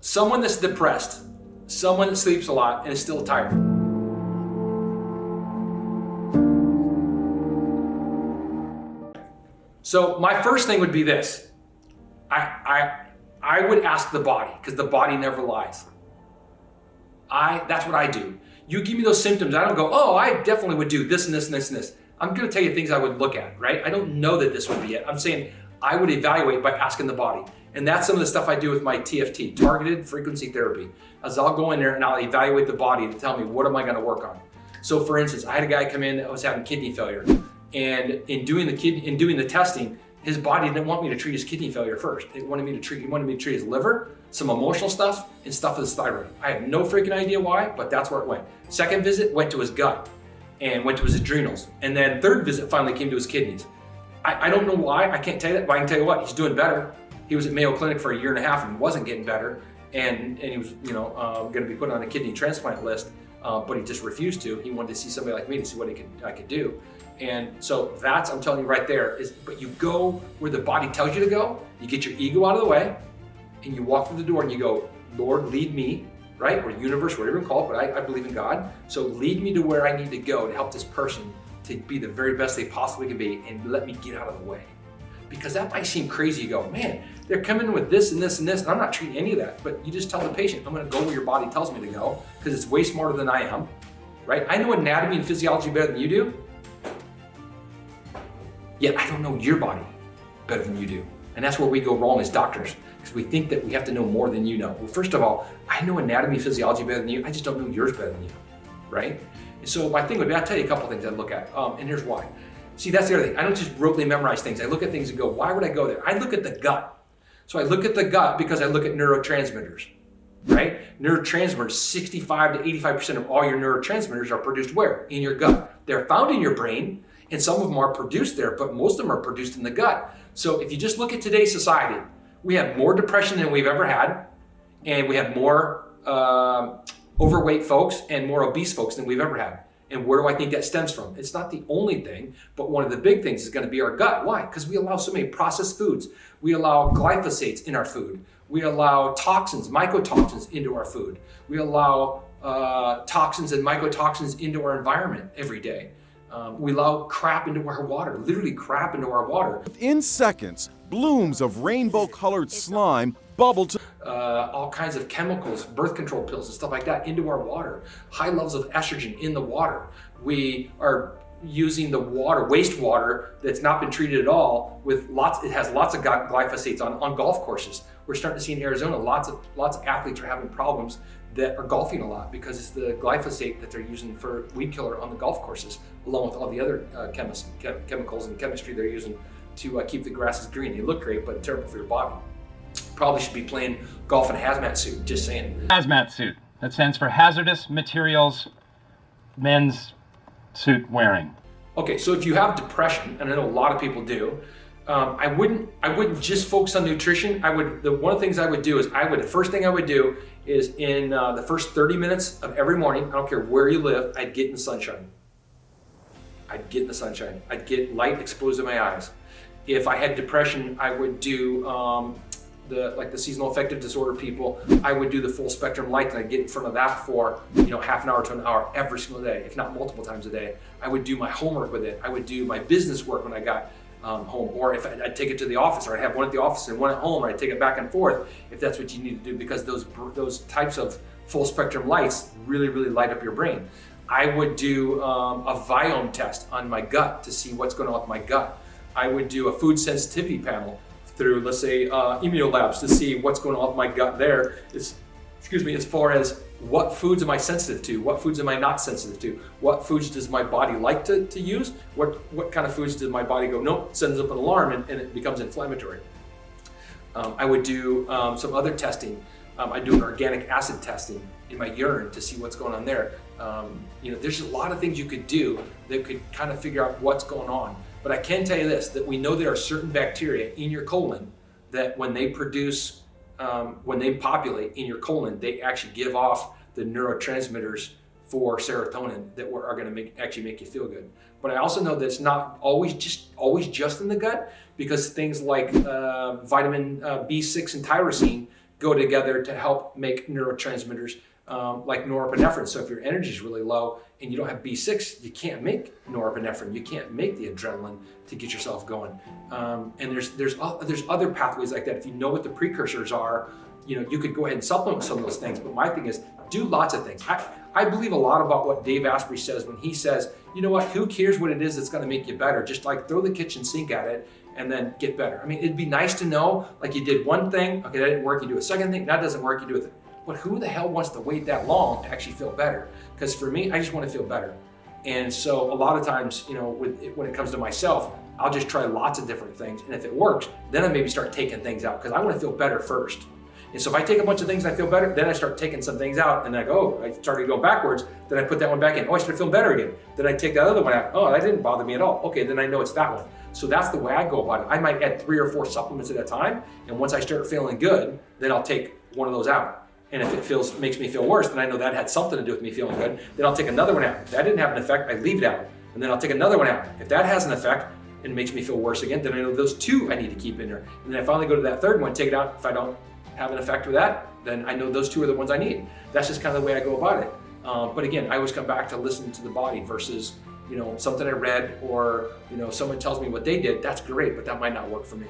Someone that's depressed, someone that sleeps a lot and is still tired. So my first thing would be this. I would ask the body, because the body never lies. That's what I do. You give me those symptoms, I don't go, oh, I definitely would do this and this and this and this. I'm gonna tell you things I would look at, right? I don't know that this would be it. I'm saying I would evaluate by asking the body. And that's some of the stuff I do with my TFT, targeted frequency therapy. As I'll go in there and I'll evaluate the body to tell me what am I gonna work on. So for instance, I had a guy come in that was having kidney failure. And in doing the testing, his body didn't want me to treat his kidney failure first. He wanted me to treat his liver, some emotional stuff, and stuff with his thyroid. I have no freaking idea why, but that's where it went. Second visit went to his gut and went to his adrenals. And then third visit finally came to his kidneys. I don't know why, I can't tell you that, but I can tell you what, he's doing better. He was at Mayo Clinic for 1.5 years and wasn't getting better. And he was gonna be put on a kidney transplant list, but he just refused to. He wanted to see somebody like me to see what I could do. And so that's, I'm telling you right there, but you go where the body tells you to go, you get your ego out of the way, and you walk through the door and you go, Lord, lead me, right? Or universe, whatever you call it, but I believe in God. So lead me to where I need to go to help this person to be the very best they possibly can be, and let me get out of the way. Because that might seem crazy. You go, man, they're coming with this and this and this, and I'm not treating any of that. But you just tell the patient, I'm gonna go where your body tells me to go, because it's way smarter than I am, right? I know anatomy and physiology better than you do, yet I don't know your body better than you do. And that's where we go wrong as doctors, because we think that we have to know more than you know. Well, first of all, I know anatomy, physiology better than you, I just don't know yours better than you, right? And so my thing would be, I'll tell you a couple things I'd look at, and here's why. See, that's the other thing. I don't just brutally memorize things. I look at things and go, why would I go there? I look at the gut. So I look at the gut because I look at neurotransmitters, right? Neurotransmitters, 65 to 85% of all your neurotransmitters are produced where? In your gut. They're found in your brain, and some of them are produced there, but most of them are produced in the gut. So if you just look at today's society, we have more depression than we've ever had, and we have more overweight folks and more obese folks than we've ever had. And where do I think that stems from? It's not the only thing, but one of the big things is going to be our gut. Why? Because we allow so many processed foods. We allow glyphosates in our food. We allow toxins, mycotoxins into our food. We allow toxins and mycotoxins into our environment every day. We allow crap into our water, literally crap into our water. Within seconds, blooms of rainbow-colored slime bubble to all kinds of chemicals, birth control pills and stuff like that into our water. High levels of estrogen in the water. We are using the water, wastewater that's not been treated at all with it has lots of glyphosates on golf courses. We're starting to see in Arizona, lots of athletes are having problems that are golfing a lot because it's the glyphosate that they're using for weed killer on the golf courses, along with all the other chemicals and chemistry they're using to keep the grasses green. They look great, but terrible for your body. Probably should be playing golf in a hazmat suit, just saying. Hazmat suit. That stands for Hazardous Materials Men's Suit Wearing. Okay, so if you have depression, and I know a lot of people do, I wouldn't just focus on nutrition. One of the things I would do is the first thing I would do is in the first 30 minutes of every morning, I don't care where you live, I'd get in the sunshine. I'd get in the sunshine. I'd get light exposed to my eyes. If I had depression, I would do the seasonal affective disorder people, I would do the full spectrum light, and I'd get in front of that for half an hour to an hour every single day, if not multiple times a day. I would do my homework with it. I would do my business work when I got home, or if I'd take it to the office, or I'd have one at the office and one at home, or I'd take it back and forth if that's what you need to do, because those types of full spectrum lights really, really light up your brain. I would do a Viome test on my gut to see what's going on with my gut. I would do a food sensitivity panel through, let's say, Immunolabs to see what's going on with my gut there. As far as what foods am I sensitive to? What foods am I not sensitive to? What foods does my body like to use? What kind of foods does my body go, nope, sends up an alarm and it becomes inflammatory. I would do some other testing. I do an organic acid testing in my urine to see what's going on there. There's a lot of things you could do that could kind of figure out what's going on. But I can tell you this, that we know there are certain bacteria in your colon that when they populate in your colon, they actually give off the neurotransmitters for serotonin that are going to actually make you feel good. But I also know that it's not always just in the gut, because things like vitamin B6 and tyrosine go together to help make neurotransmitters like norepinephrine. So if your energy is really low and you don't have B6, you can't make norepinephrine. You can't make the adrenaline to get yourself going. And there's other pathways like that. If you know what the precursors are, you could go ahead and supplement some of those things. But my thing is, do lots of things. I believe a lot about what Dave Asprey says when he says, you know what, who cares what it is that's going to make you better? Just like throw the kitchen sink at it and then get better. I mean, it'd be nice to know, like you did one thing, okay, that didn't work, you do a second thing, that doesn't work, you do it. But who the hell wants to wait that long to actually feel better? Because for me, I just want to feel better. And so a lot of times, when it comes to myself, I'll just try lots of different things. And if it works, then I maybe start taking things out because I want to feel better first. And so if I take a bunch of things and I feel better, then I start taking some things out and I go, I started going backwards, then I put that one back in. Oh, I started feeling better again. Then I take that other one out. Oh, that didn't bother me at all. Okay, then I know it's that one. So that's the way I go about it. I might add 3 or 4 supplements at a time. And once I start feeling good, then I'll take one of those out. And if it makes me feel worse, then I know that had something to do with me feeling good. Then I'll take another one out. If that didn't have an effect, I leave it out. And then I'll take another one out. If that has an effect and makes me feel worse again, then I know those 2 I need to keep in there. And then I finally go to that third one, take it out. If I don't have an effect with that, then I know those 2 are the ones I need. That's just kind of the way I go about it. But again, I always come back to listening to the body versus, something I read or, someone tells me what they did. That's great, but that might not work for me.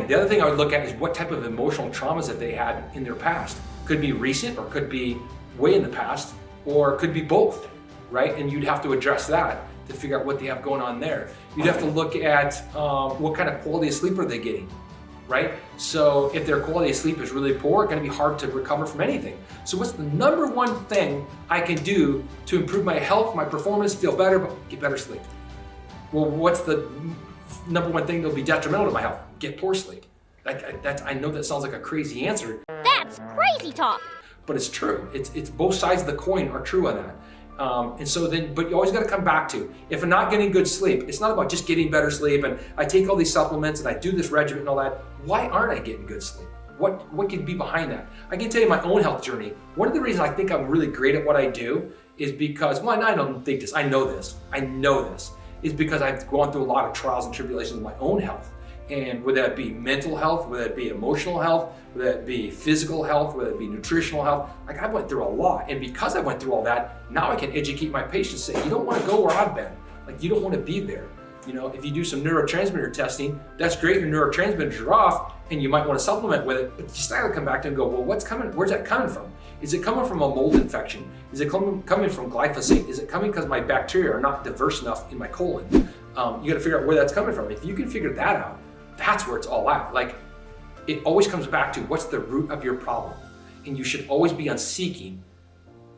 The other thing I would look at is what type of emotional traumas that they had in their past. Could be recent or could be way in the past or could be both, right? And you'd have to address that to figure out what they have going on there. You'd have to look at what kind of quality of sleep are they getting, right? So if their quality of sleep is really poor, it's gonna be hard to recover from anything. So what's the number one thing I can do to improve my health, my performance, feel better, but get better sleep? Well, what's the number one thing that'll be detrimental to my health? Get poor sleep. I know that sounds like a crazy answer. That's crazy talk. But it's true. It's both sides of the coin are true on that. But you always got to come back to, if I'm not getting good sleep, it's not about just getting better sleep and I take all these supplements and I do this regimen and all that. Why aren't I getting good sleep? What could be behind that? I can tell you my own health journey. One of the reasons I think I'm really great at what I do is because, well, I don't think this, I know this, is because I've gone through a lot of trials and tribulations in my own health. And whether that be mental health, whether it be emotional health, whether it be physical health, whether it be nutritional health, like I went through a lot. And because I went through all that, now I can educate my patients, say, you don't want to go where I've been. Like you don't want to be there. If you do some neurotransmitter testing, that's great, your neurotransmitters are off and you might want to supplement with it, but you still gotta come back to and go, well, where's that coming from? Is it coming from a mold infection? Is it coming from glyphosate? Is it coming because my bacteria are not diverse enough in my colon? You gotta figure out where that's coming from. If you can figure that out, that's where it's all at. Like, it always comes back to what's the root of your problem. And you should always be seeking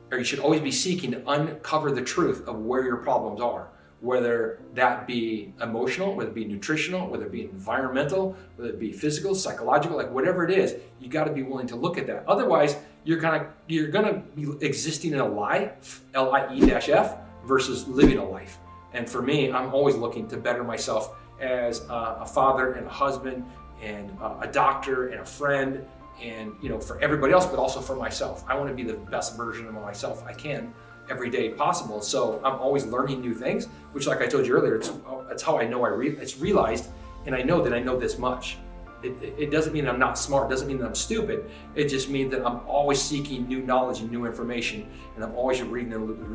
to uncover the truth of where your problems are. Whether that be emotional, whether it be nutritional, whether it be environmental, whether it be physical, psychological, like whatever it is, you gotta be willing to look at that. Otherwise, you're gonna be existing in a lie, L-I-E-F, versus living a life. And for me, I'm always looking to better myself as a father and a husband and a doctor and a friend and for everybody else, but also for myself. I want to be the best version of myself I can every day possible. So I'm always learning new things, which like I told you earlier, it's how I know it's realized and I know that I know this much. It doesn't mean I'm not smart, it doesn't mean that I'm stupid. It just means that I'm always seeking new knowledge and new information, and I'm always reading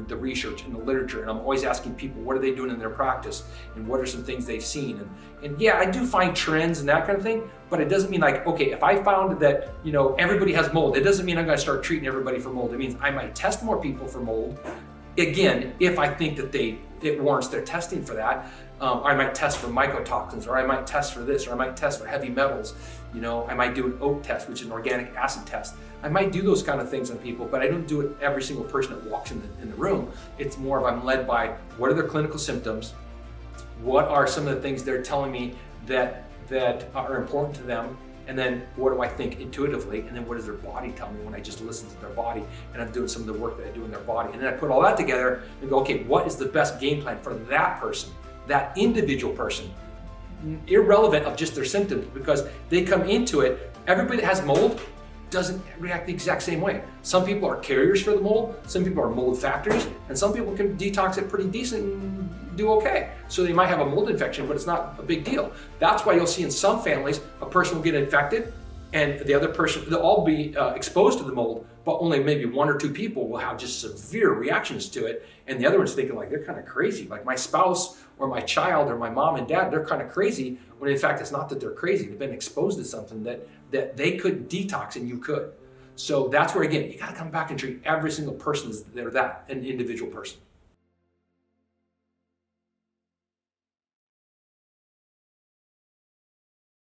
the research and the literature, and I'm always asking people what are they doing in their practice, and what are some things they've seen. And yeah, I do find trends and that kind of thing, but it doesn't mean like, okay, if I found that everybody has mold, it doesn't mean I'm gonna start treating everybody for mold. It means I might test more people for mold, again, if I think that it warrants their testing for that. I might test for mycotoxins, or I might test for this, or I might test for heavy metals. I might do an oat test, which is an organic acid test. I might do those kind of things on people, but I don't do it every single person that walks in the room. It's more of I'm led by what are their clinical symptoms, what are some of the things they're telling me that are important to them, and then what do I think intuitively, and then what does their body tell me when I just listen to their body and I'm doing some of the work that I do in their body. And then I put all that together and go, okay, what is the best game plan for that person? That individual person, irrelevant of just their symptoms, because they come into it, everybody that has mold doesn't react the exact same way. Some people are carriers for the mold, some people are mold factories, and some people can detox it pretty decent and do okay. So they might have a mold infection, but it's not a big deal. That's why you'll see in some families, a person will get infected, and the other person, they'll all be exposed to the mold, but only maybe 1 or 2 people will have just severe reactions to it, and the other one's thinking like they're kind of crazy, like my spouse or my child or my mom and dad, they're kind of crazy, when in fact it's not that they're crazy, they've been exposed to something that they couldn't detox and you could. So that's where, again, you got to come back and treat every single person as they're that, an individual person.